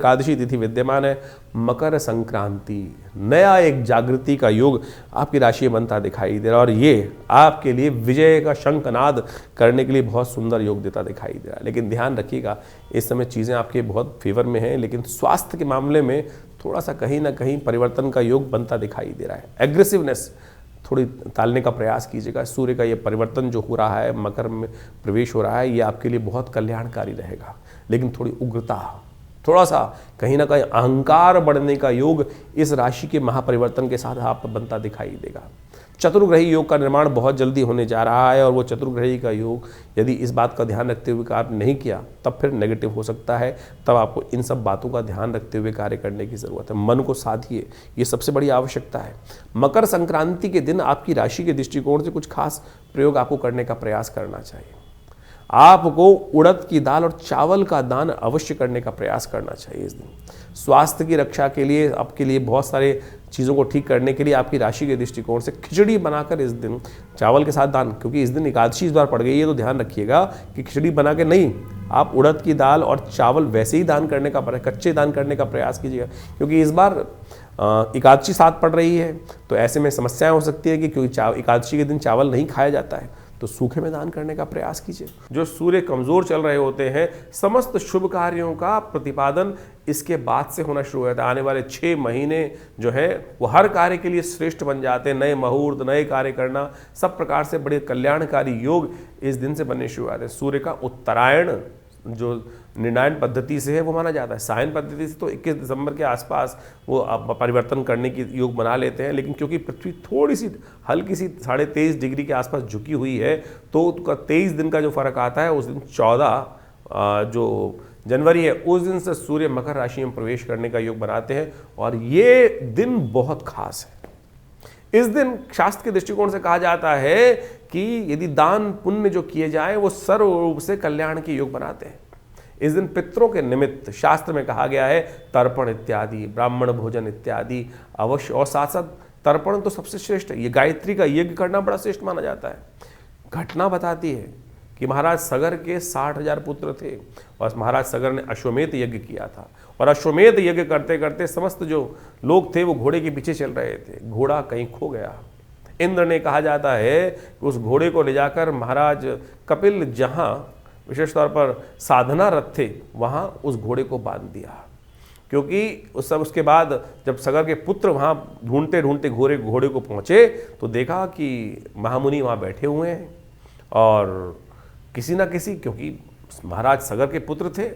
एकादशी तिथि विद्यमान है। मकर संक्रांति, नया एक जागृति का योग आपकी राशि में बनता दिखाई दे रहा है और ये आपके लिए विजय का शंखनाद करने के लिए बहुत सुंदर योग देता दिखाई दे रहा है। लेकिन ध्यान रखिएगा, इस समय चीज़ें आपके बहुत फेवर में हैं, लेकिन स्वास्थ्य के मामले में थोड़ा सा कहीं ना कहीं परिवर्तन का योग बनता दिखाई दे रहा है। एग्रेसिवनेस थोड़ी टालने का प्रयास कीजिएगा। सूर्य का ये परिवर्तन जो हो रहा है, मकर में प्रवेश हो रहा है, ये आपके लिए बहुत कल्याणकारी रहेगा। लेकिन थोड़ी उग्रता, थोड़ा सा कहीं ना कहीं अहंकार बढ़ने का योग इस राशि के महापरिवर्तन के साथ आप बनता दिखाई देगा। चतुर्ग्रही योग का निर्माण बहुत जल्दी होने जा रहा है और वो चतुर्ग्रही का योग यदि इस बात का ध्यान रखते हुए कार्य नहीं किया तब फिर नेगेटिव हो सकता है। तब आपको इन सब बातों का ध्यान रखते हुए कार्य करने की ज़रूरत है। मन को साधिए, ये सबसे बड़ी आवश्यकता है। मकर संक्रांति के दिन आपकी राशि के दृष्टिकोण से कुछ खास प्रयोग आपको करने का प्रयास करना चाहिए। आपको उड़द की दाल और चावल का दान अवश्य करने का प्रयास करना चाहिए इस दिन। स्वास्थ्य की रक्षा के लिए, आपके लिए बहुत सारे चीज़ों को ठीक करने के लिए आपकी राशि के दृष्टिकोण से खिचड़ी बनाकर इस दिन चावल के साथ दान, क्योंकि इस दिन एकादशी इस बार पड़ गई है, तो ध्यान रखिएगा कि खिचड़ी बना के नहीं, आप उड़द की दाल और चावल वैसे ही दान करने का, कच्चे दान करने का प्रयास कीजिएगा। क्योंकि इस बार एकादशी साथ पड़ रही है, तो ऐसे में समस्याएं हो सकती है कि क्योंकि एकादशी के दिन चावल नहीं खाया जाता है, तो सूखे में दान करने का प्रयास कीजिए। जो सूर्य कमजोर चल रहे होते हैं, समस्त शुभ कार्यों का प्रतिपादन इसके बाद से होना शुरू हो जाता है। आने वाले 6 महीने जो है वो हर कार्य के लिए श्रेष्ठ बन जाते हैं। नए मुहूर्त, नए कार्य करना, सब प्रकार से बड़े कल्याणकारी योग इस दिन से बनने शुरू हो जाते हैं। सूर्य का उत्तरायण जो निर्णायन पद्धति से है वो माना जाता है। सायन पद्धति से तो 21 दिसंबर के आसपास वो परिवर्तन करने की योग बना लेते हैं, लेकिन क्योंकि पृथ्वी थोड़ी सी हल्की सी 23.5 डिग्री के आसपास झुकी हुई है, तो 23 दिन का जो फर्क आता है, उस दिन 14 जो जनवरी है, उस दिन से सूर्य मकर राशि में प्रवेश करने का योग बनाते हैं और ये दिन बहुत खास है। इस दिन शास्त्र के दृष्टिकोण से कहा जाता है कि यदि दान पुण्य जो किए जाए वो सर्व रूप से कल्याण के योग बनाते हैं। इस दिन पितरों के निमित्त शास्त्र में कहा गया है तर्पण इत्यादि, ब्राह्मण भोजन इत्यादि अवश्य, और साथ साथ तर्पण तो सबसे श्रेष्ठ है। ये गायत्री का यज्ञ करना बड़ा श्रेष्ठ माना जाता है। घटना बताती है कि महाराज सगर के 60,000 पुत्र थे और महाराज सगर ने अश्वमेध यज्ञ किया था, और अश्वमेध यज्ञ करते करते समस्त जो लोग थे वो घोड़े के पीछे चल रहे थे। घोड़ा कहीं खो गया। इंद्र ने, कहा जाता है कि उस घोड़े को ले जाकर महाराज कपिल जहाँ विशेष तौर पर साधना रथ थे वहाँ उस घोड़े को बांध दिया, क्योंकि उसके बाद जब सगर के पुत्र वहाँ ढूंढते ढूंढते घोड़े को पहुँचे तो देखा कि महामुनि वहाँ बैठे हुए हैं और किसी ना किसी, क्योंकि महाराज सगर के पुत्र थे